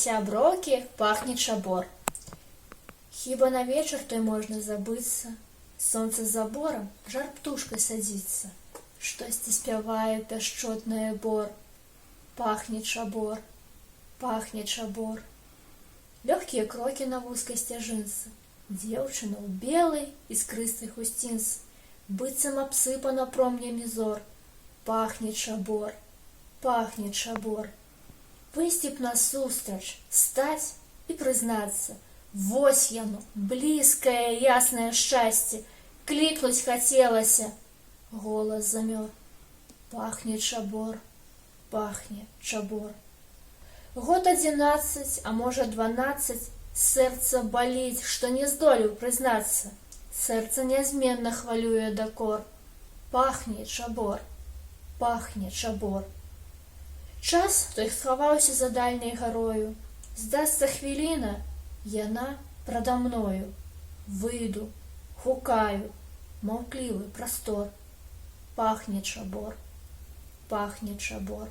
сяброкі, пахне чабор. Хіба на вечар той можна забыцца, сонца за борам жар птушкай садзіцца, штосьці спявае пяшчотнае бор. Пахне чабор, пахне чабор. Лёгкія крокі на вузкай сцяжынцы, дзеўчына ў белай іскрыстай хусцінцы, быццам абсыпана промнямі зор. Пахне чабор, пахне чабор. Выйсці б насустрач, стаць і прызнацца: вось яно, блізкае яснае шчасце, клікнуць хацелася. Голас замёр. Пахне чабор, пахне чабор. Год 11, а можа 12, сэрца баліць, што не здолеў прызнацца. Сэрца нязменна хвалюе дакор. Пахне чабор, пахне чабор. Час той схаваўся за дальняй гарою. Здасца хвіліна, яна прада мною. Выйду, гукаю, маўклівы прастор. Пахне чабор, пахне чабор.